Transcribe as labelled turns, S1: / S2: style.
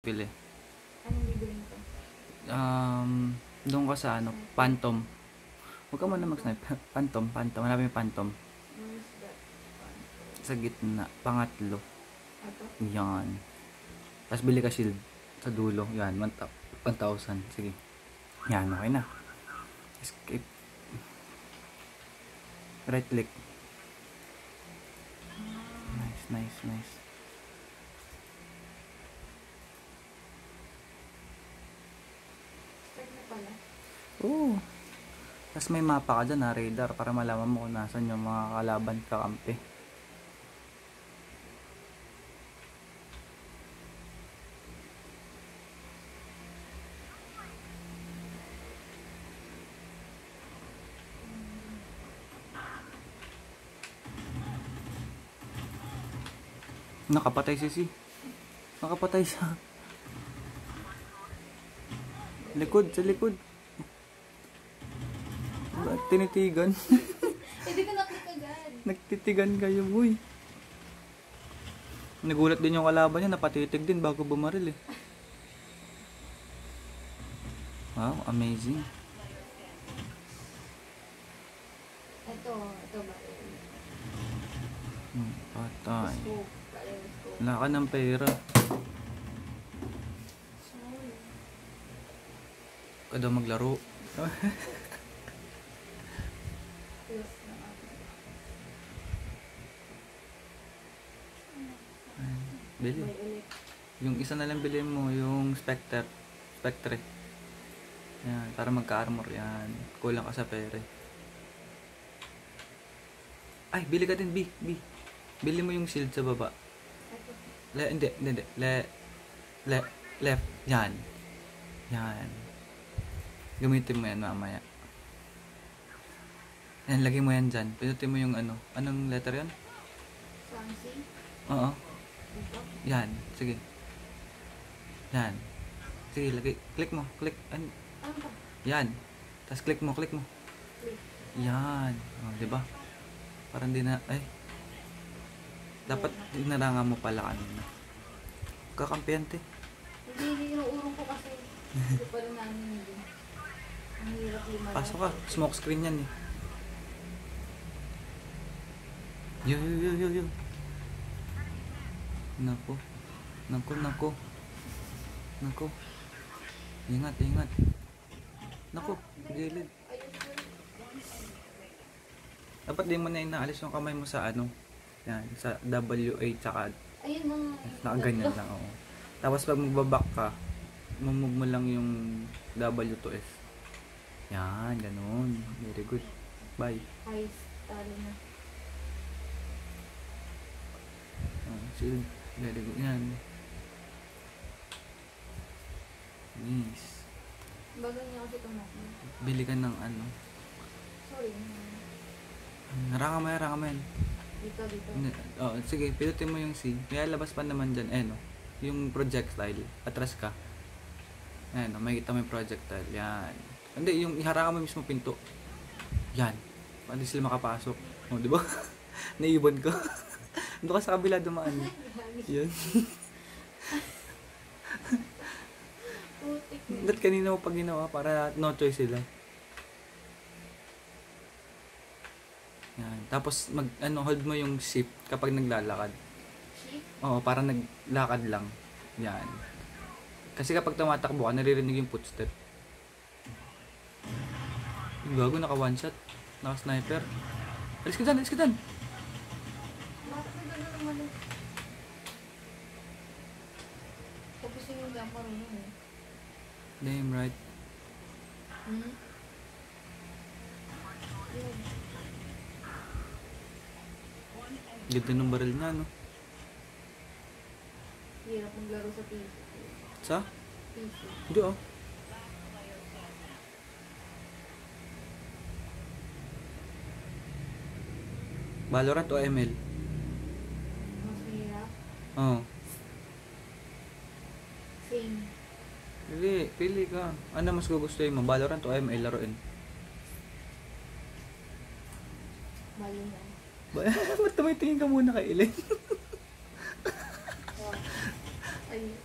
S1: pili.
S2: Anong bibilin ko?
S1: Doon ka sa ano, Phantom. Huwag ka muna mag-snipe. Phantom. Hanapin yung Phantom.
S2: Where's that?
S1: Sa gitna, pangatlo.
S2: Ito?
S1: Yan. Tapos bili ka shield sa dulo. Yan, 1,000. Sige. Yan, okay na. Escape. Right click. Nice.
S2: Start na pala.
S1: Oo. Tapos may mapa ka dyan na radar para malaman mo kung nasan yung mga kalaban kakampi. Nakapatay si Nakapatay siya. Sa likod. Ba't tinitigan?
S2: Hindi ko na-click agad.
S1: Nagtitigan kayo, boy. Nagulat din yung kalaban niya, napatitig din bago bumaril eh. Wow, amazing.
S2: Ito ba?
S1: Patay.
S2: Scope.
S1: Wala ka ng pera.
S2: Sorry.
S1: Ka daw maglaro.
S2: Yes, na ako.
S1: Bili.
S2: May ulit.
S1: Yung isa na lang bilhin mo, yung Spectre. Yan, para magka-armor yan. Kulang ka sa pera. Ay, bili ka din, B. Bili mo yung shield sa baba.
S2: Ito.
S1: Hindi. Left. Yan. Gamitin mo yan mamaya. Yan, lagay mo yan dyan. Pinutin mo yung ano. Anong letter yan?
S2: Fancy.
S1: Oo.
S2: Dito.
S1: Yan. Sige. Yan. Sige, lagay. Click mo.
S2: Ano ba?
S1: Yan. Tapos click mo.
S2: Click.
S1: Yan. O, diba? Parang di na, dapat inarangan mo pala kanina. Kakampiyante.
S2: Hindi inuurong ko kasi. Hindi pa rin namin hindi. Ang hirap lumalas.
S1: Pasok ka. Smoke screen yan eh. Yo. Nako. Ingat. Nako, gilid. Dapat di mo na inaalis yung kamay mo sa ano. Yan, sa WA tsaka
S2: Ayun mga.
S1: nakaganyan lang. Oo. Tapos pag magbabak ka, mamove mo lang yung W to S. Yan, ganun. Very good. Bye.
S2: Ay, talo na.
S1: Shield. Very good. Yan. Nice.
S2: Bagal niya kasi tumakbo.
S1: Bili ka ng ano.
S2: Sorry.
S1: Haranga mo yan.
S2: Dito.
S1: Sige, pinutin mo yung C. Kaya labas pa naman dyan. Yung projectile. Atras ka. Makikita mo yung projectile. Yan. Hindi, yung iharanga mo mismo pinto. Yan. Hindi sila makapasok. O, di ba? Naibon ko. Doon ka sa kabila dumaan. Yan.
S2: Putik.
S1: Ba't kanina mo pa ginawa para no choice sila? Yan. Tapos hold mo yung shift kapag naglalakad.
S2: Shift?
S1: Oo, para naglakad lang. Yan. Kasi kapag tumatakbo ka, naririnig yung footstep. Yung gago, naka one shot. Naka sniper. Alis ka dyan.
S2: Bakit na gano'n naman eh? Tapos yung lang parang eh.
S1: Damn right.
S2: Yun.
S1: Ganda ng baril niya, no?
S2: Hirap maglaro sa PC.
S1: Sa?
S2: PC.
S1: Hindi, oh. Valorant o ML?
S2: Mas mahirap.
S1: Oo.
S2: Same.
S1: Pili ka. Ano mas gugustuhin mo? Valorant o ML laruin?
S2: Mali na.
S1: Ba't tumitingin ka muna kay Elaine?
S2: Wow. Ay,